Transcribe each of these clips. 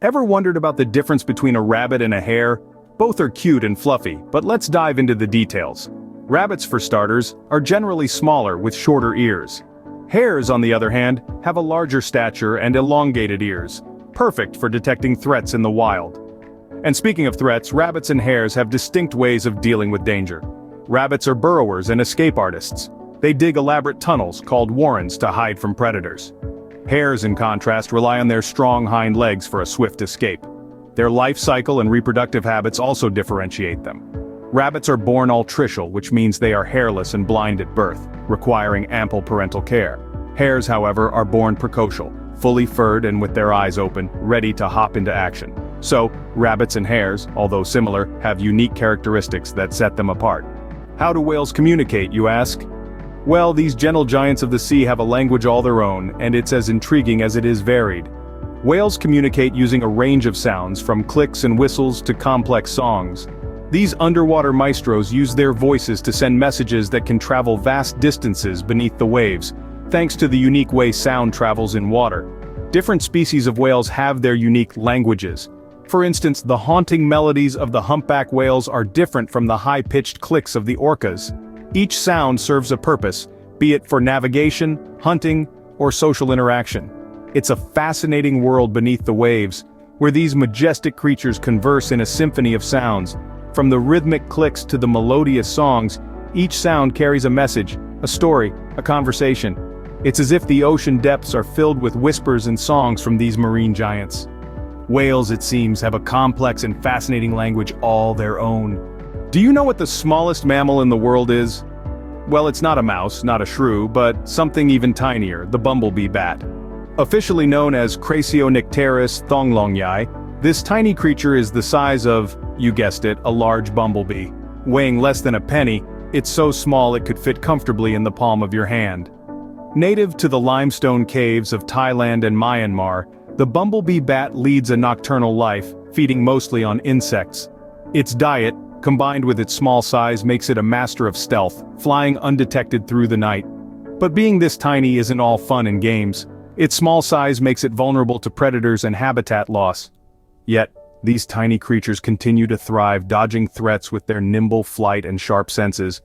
Ever wondered about the difference between a rabbit and a hare? Both are cute and fluffy, but let's dive into the details. Rabbits, for starters, are generally smaller with shorter ears. Hares, on the other hand, have a larger stature and elongated ears, perfect for detecting threats in the wild. And speaking of threats, rabbits and hares have distinct ways of dealing with danger. Rabbits are burrowers and escape artists. They dig elaborate tunnels, called warrens, to hide from predators. Hares, in contrast, rely on their strong hind legs for a swift escape. Their life cycle and reproductive habits also differentiate them. Rabbits are born altricial, which means they are hairless and blind at birth, requiring ample parental care. Hares, however, are born precocial, fully furred and with their eyes open, ready to hop into action. So, rabbits and hares, although similar, have unique characteristics that set them apart. How do whales communicate, you ask? Well, these gentle giants of the sea have a language all their own, and it's as intriguing as it is varied. Whales communicate using a range of sounds, from clicks and whistles to complex songs. These underwater maestros use their voices to send messages that can travel vast distances beneath the waves, thanks to the unique way sound travels in water. Different species of whales have their unique languages. For instance, the haunting melodies of the humpback whales are different from the high-pitched clicks of the orcas. Each sound serves a purpose, be it for navigation, hunting, or social interaction. It's a fascinating world beneath the waves, where these majestic creatures converse in a symphony of sounds. From the rhythmic clicks to the melodious songs, each sound carries a message, a story, a conversation. It's as if the ocean depths are filled with whispers and songs from these marine giants. Whales, it seems, have a complex and fascinating language all their own. Do you know what the smallest mammal in the world is? Well, it's not a mouse, not a shrew, but something even tinier, the bumblebee bat. Officially known as Crassionycteris thonglongyai, this tiny creature is the size of, you guessed it, a large bumblebee. Weighing less than a penny, it's so small it could fit comfortably in the palm of your hand. Native to the limestone caves of Thailand and Myanmar, the bumblebee bat leads a nocturnal life, feeding mostly on insects. Its diet, combined with its small size, makes it a master of stealth, flying undetected through the night. But being this tiny isn't all fun and games. Its small size makes it vulnerable to predators and habitat loss. Yet, these tiny creatures continue to thrive, dodging threats with their nimble flight and sharp senses.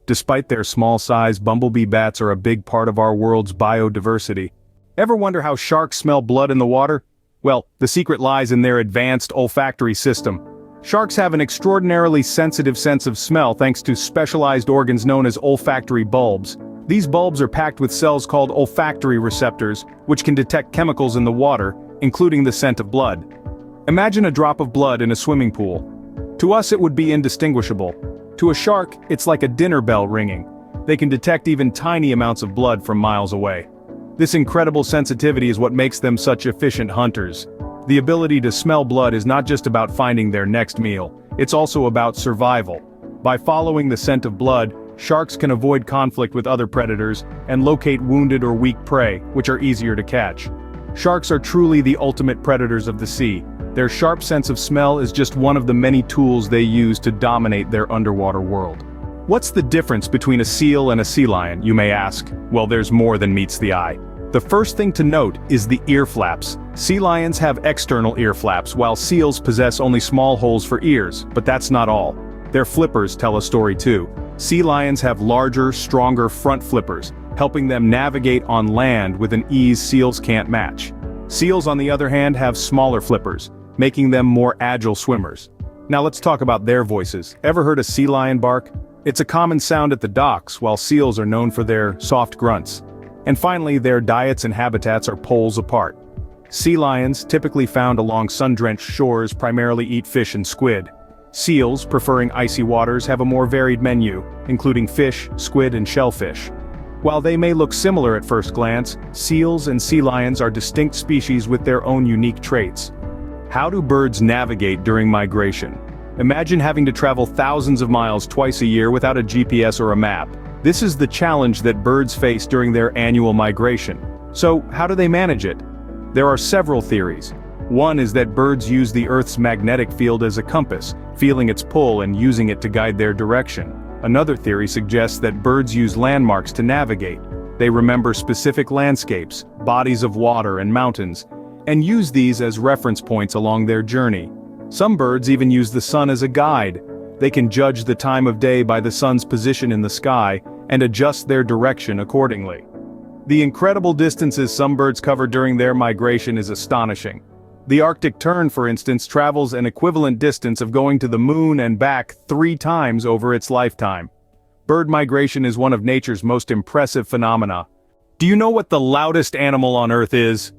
Despite their small size, bumblebee bats are a big part of our world's biodiversity. Ever wonder how sharks smell blood in the water? Well, the secret lies in their advanced olfactory system. Sharks have an extraordinarily sensitive sense of smell thanks to specialized organs known as olfactory bulbs. These bulbs are packed with cells called olfactory receptors, which can detect chemicals in the water, including the scent of blood. Imagine a drop of blood in a swimming pool. To us it would be indistinguishable. To a shark, it's like a dinner bell ringing. They can detect even tiny amounts of blood from miles away. This incredible sensitivity is what makes them such efficient hunters. The ability to smell blood is not just about finding their next meal, it's also about survival. By following the scent of blood, sharks can avoid conflict with other predators and locate wounded or weak prey, which are easier to catch. Sharks are truly the ultimate predators of the sea. Their sharp sense of smell is just one of the many tools they use to dominate their underwater world. What's the difference between a seal and a sea lion, you may ask? Well, there's more than meets the eye. The first thing to note is the ear flaps. Sea lions have external ear flaps, while seals possess only small holes for ears, but that's not all. Their flippers tell a story too. Sea lions have larger, stronger front flippers, helping them navigate on land with an ease seals can't match. Seals, on the other hand, have smaller flippers, making them more agile swimmers. Now let's talk about their voices. Ever heard a sea lion bark? It's a common sound at the docks, while seals are known for their soft grunts. And finally, their diets and habitats are poles apart. Sea lions, typically found along sun-drenched shores, primarily eat fish and squid. Seals, preferring icy waters, have a more varied menu, including fish, squid, and shellfish. While they may look similar at first glance, seals and sea lions are distinct species with their own unique traits. How do birds navigate during migration? Imagine having to travel thousands of miles twice a year without a GPS or a map. This is the challenge that birds face during their annual migration. So, how do they manage it? There are several theories. One is that birds use the Earth's magnetic field as a compass, feeling its pull and using it to guide their direction. Another theory suggests that birds use landmarks to navigate. They remember specific landscapes, bodies of water and mountains, and use these as reference points along their journey. Some birds even use the sun as a guide. They can judge the time of day by the sun's position in the sky and adjust their direction accordingly. The incredible distances some birds cover during their migration is astonishing. The Arctic tern, for instance, travels an equivalent distance of going to the moon and back 3 times over its lifetime. Bird migration is one of nature's most impressive phenomena. Do you know what the loudest animal on Earth is?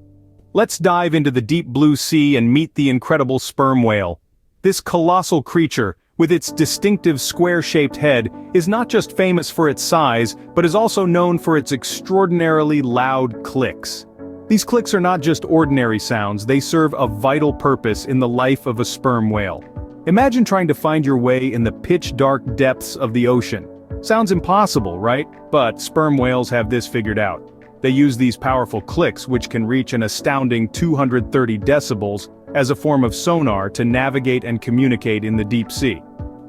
Let's dive into the deep blue sea and meet the incredible sperm whale. This colossal creature, with its distinctive square-shaped head, is not just famous for its size, but is also known for its extraordinarily loud clicks. These clicks are not just ordinary sounds, they serve a vital purpose in the life of a sperm whale. Imagine trying to find your way in the pitch-dark depths of the ocean. Sounds impossible, right? But sperm whales have this figured out. They use these powerful clicks, which can reach an astounding 230 decibels, as a form of sonar to navigate and communicate in the deep sea.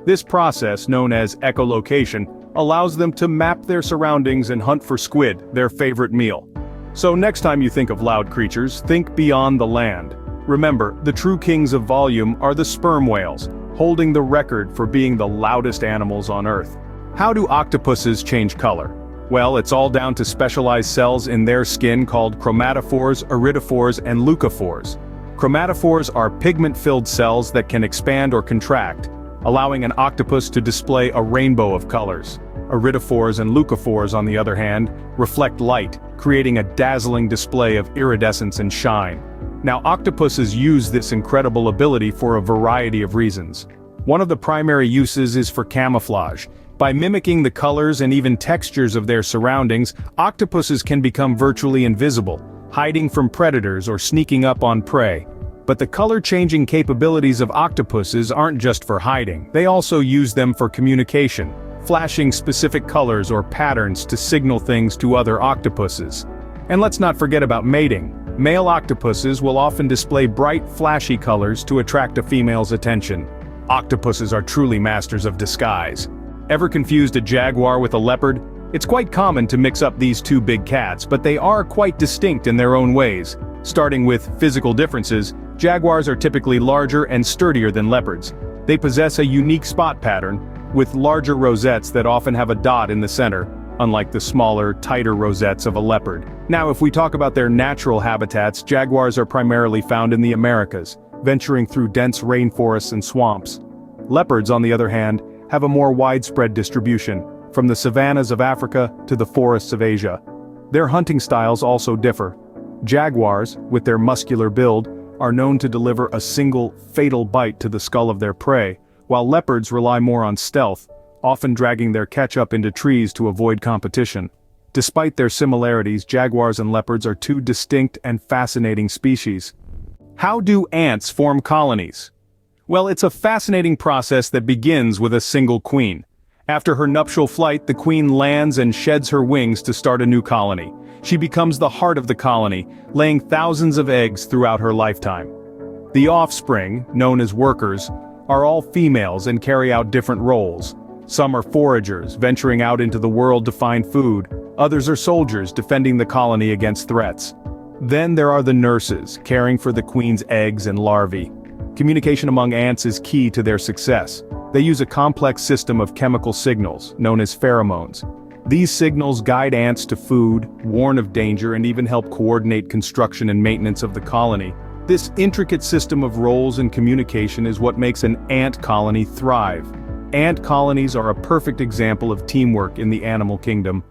This process, known as echolocation, allows them to map their surroundings and hunt for squid, their favorite meal. So next time you think of loud creatures, think beyond the land. Remember, the true kings of volume are the sperm whales, holding the record for being the loudest animals on Earth. How do octopuses change color? Well, it's all down to specialized cells in their skin called chromatophores, iridophores, and leucophores. Chromatophores are pigment-filled cells that can expand or contract, allowing an octopus to display a rainbow of colors. Iridophores and leucophores, on the other hand, reflect light, creating a dazzling display of iridescence and shine. Now, octopuses use this incredible ability for a variety of reasons. One of the primary uses is for camouflage. By mimicking the colors and even textures of their surroundings, octopuses can become virtually invisible, hiding from predators or sneaking up on prey. But the color-changing capabilities of octopuses aren't just for hiding, they also use them for communication, flashing specific colors or patterns to signal things to other octopuses. And let's not forget about mating. Male octopuses will often display bright, flashy colors to attract a female's attention. Octopuses are truly masters of disguise. Ever confused a jaguar with a leopard? It's quite common to mix up these two big cats, but they are quite distinct in their own ways. Starting with physical differences, jaguars are typically larger and sturdier than leopards. They possess a unique spot pattern, with larger rosettes that often have a dot in the center, unlike the smaller, tighter rosettes of a leopard. Now, if we talk about their natural habitats, jaguars are primarily found in the Americas, venturing through dense rainforests and swamps. Leopards, on the other hand, have a more widespread distribution, from the savannas of Africa to the forests of Asia. Their hunting styles also differ. Jaguars, with their muscular build, are known to deliver a single, fatal bite to the skull of their prey, while leopards rely more on stealth, often dragging their catch-up into trees to avoid competition. Despite their similarities, jaguars and leopards are two distinct and fascinating species. How do ants form colonies? Well, it's a fascinating process that begins with a single queen. After her nuptial flight, the queen lands and sheds her wings to start a new colony. She becomes the heart of the colony, laying thousands of eggs throughout her lifetime. The offspring, known as workers, are all females and carry out different roles. Some are foragers, venturing out into the world to find food. Others are soldiers, defending the colony against threats. Then there are the nurses, caring for the queen's eggs and larvae. Communication among ants is key to their success. They use a complex system of chemical signals, known as pheromones. These signals guide ants to food, warn of danger, and even help coordinate construction and maintenance of the colony. This intricate system of roles and communication is what makes an ant colony thrive. Ant colonies are a perfect example of teamwork in the animal kingdom.